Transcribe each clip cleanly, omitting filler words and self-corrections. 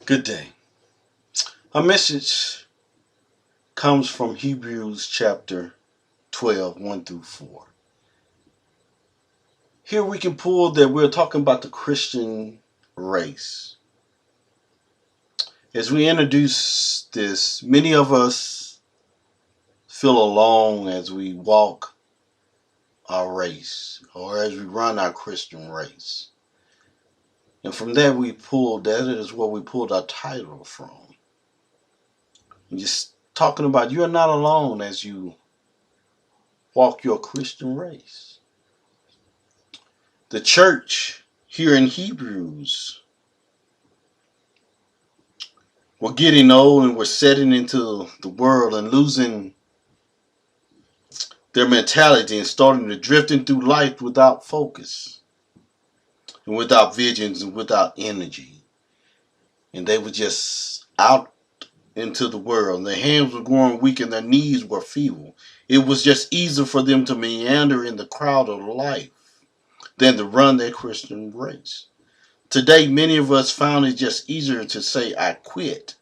Good day. Our message comes from Hebrews chapter 12, 1 through 4. Here we can pull that we're talking about the Christian race. As we introduce this, many of us feel alone as we walk our race or as we run our Christian race. And from that that is where we pulled our title from. And just talking about you're not alone as you walk your Christian race. The church here in Hebrews were getting old and were setting into the world and losing their mentality and starting to drifting through life without focus and without visions and without energy. And they were just out into the world. Their hands were growing weak and their knees were feeble. It was just easier for them to meander in the crowd of life than to run their Christian race. Today, many of us found it just easier to say, I quit,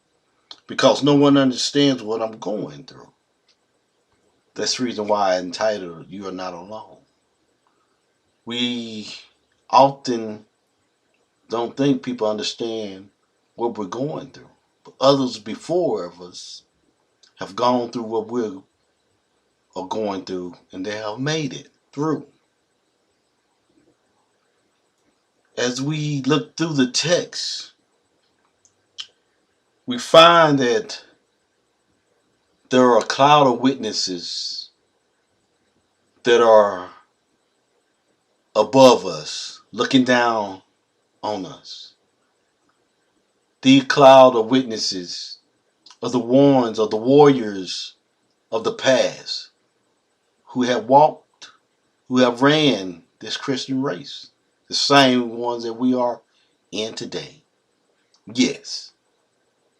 because no one understands what I'm going through. That's the reason why I entitled, You Are Not Alone. We often don't think people understand what we're going through. But others before of us have gone through what we are going through, and they have made it through. As we look through the text, we find that there are a cloud of witnesses that are above us, looking down on us. These cloud of witnesses are the ones, of the warriors of the past who have walked, who have ran this Christian race, the same ones that we are in today. Yes,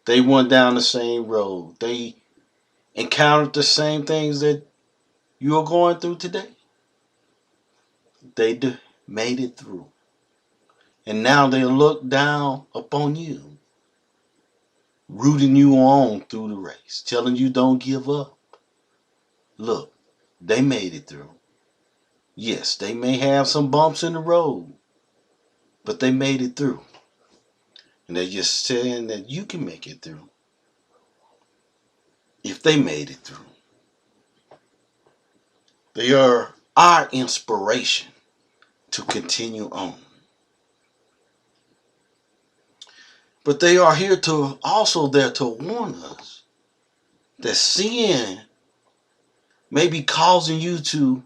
they went down the same road. They encountered the same things that you are going through today. They made it through. And now they look down upon you, rooting you on through the race, telling you don't give up. Look, they made it through. Yes, they may have some bumps in the road, but they made it through. And they're just saying that you can make it through if they made it through. They are our inspiration to continue on. But they are here to also there to warn us that sin may be causing you to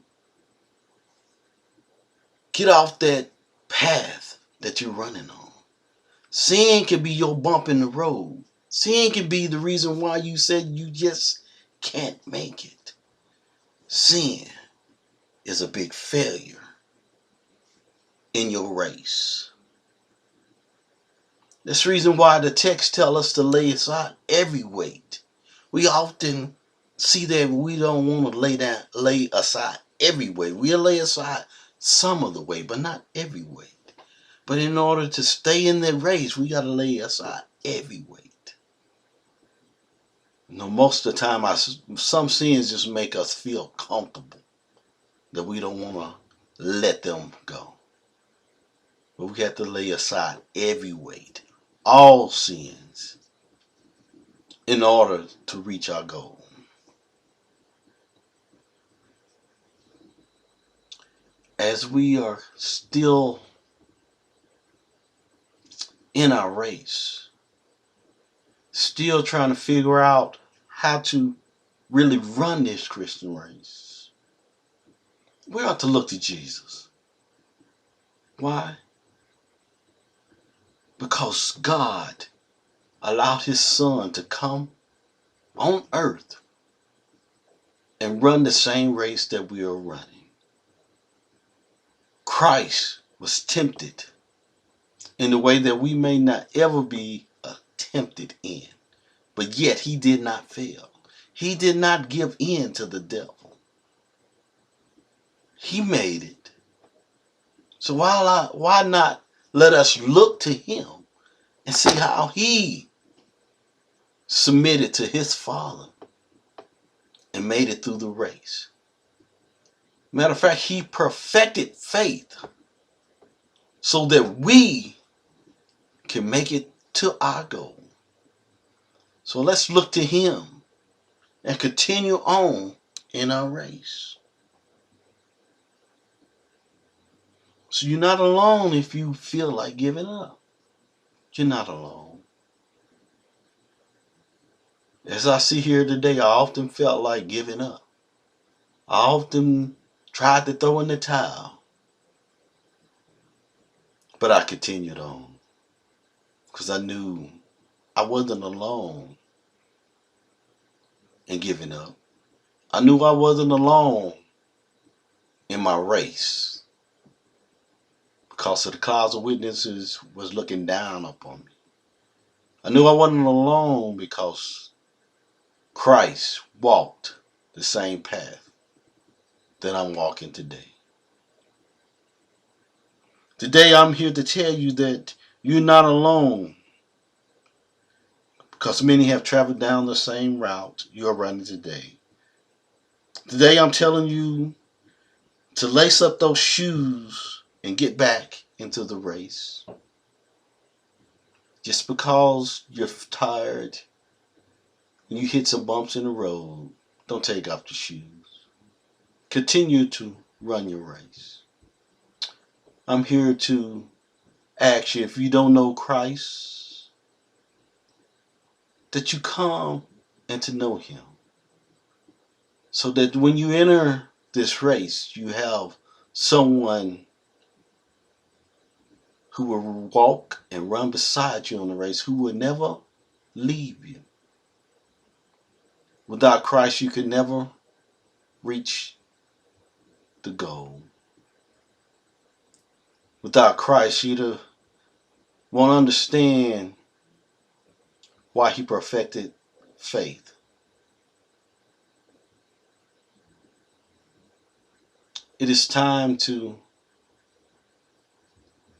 get off that path that you're running on. Sin can be your bump in the road. Sin can be the reason why you said you just can't make it. Sin is a big failure in your race. That's the reason why the text tells us to lay aside every weight. We often see that we don't want to lay aside every weight. We'll lay aside some of the weight, but not every weight. But in order to stay in that race, we got to lay aside every weight. Most of the time, some sins just make us feel comfortable that we don't want to let them go. But we have to lay aside every weight, all sins, in order to reach our goal. As we are still in our race, still trying to figure out how to really run this Christian race, we ought to look to Jesus. Why? Because God allowed his son to come on earth and run the same race that we are running. Christ was tempted in the way that we may not ever be tempted in, but yet he did not fail. He did not give in to the devil. He made it. So why not let us look to him and see how he submitted to his Father and made it through the race. Matter of fact, he perfected faith so that we can make it to our goal. So let's look to him and continue on in our race. So you're not alone if you feel like giving up. You're not alone. As I see here today, I often felt like giving up. I often tried to throw in the towel. But I continued on because I knew I wasn't alone in giving up. I knew I wasn't alone in my race because of the clouds of witnesses was looking down upon me. I knew I wasn't alone because Christ walked the same path that I'm walking today. Today I'm here to tell you that you're not alone because many have traveled down the same route you're running today. Today I'm telling you to lace up those shoes and get back into the race. Just because you're tired and you hit some bumps in the road, don't take off the shoes. Continue to run your race. I'm here to ask you, if you don't know Christ, that you come and to know him. So that when you enter this race, you have someone who will walk and run beside you on the race, who will never leave you. Without Christ, you could never reach the goal. Without Christ, you won't understand why he perfected faith. It is time to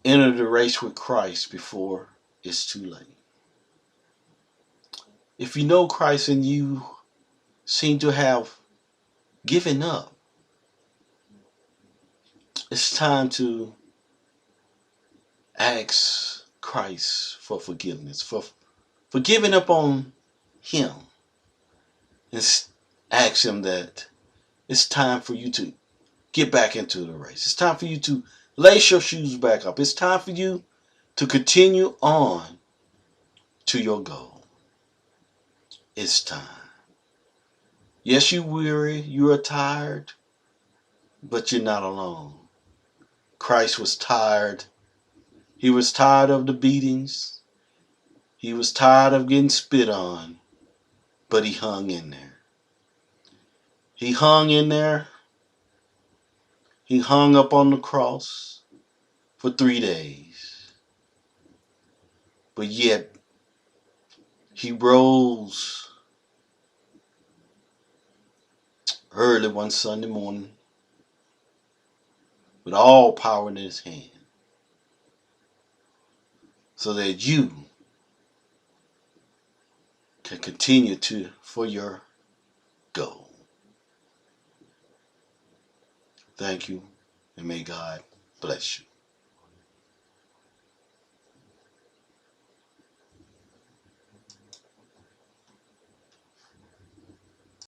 enter the race with Christ before it's too late. If you know Christ and you seem to have given up, it's time to ask Christ for forgiveness, for giving up on him, and ask him that it's time for you to get back into the race. It's time for you to lace your shoes back up. It's time for you to continue on to your goal. It's time. Yes, you're weary, you are tired, but you're not alone. Christ was tired. He was tired of the beatings. He was tired of getting spit on, but he hung in there. He hung in there. He hung up on the cross for 3 days. But yet, he rose early one Sunday morning with all power in his hand, so that you can continue for your goal. Thank you, and may God bless you.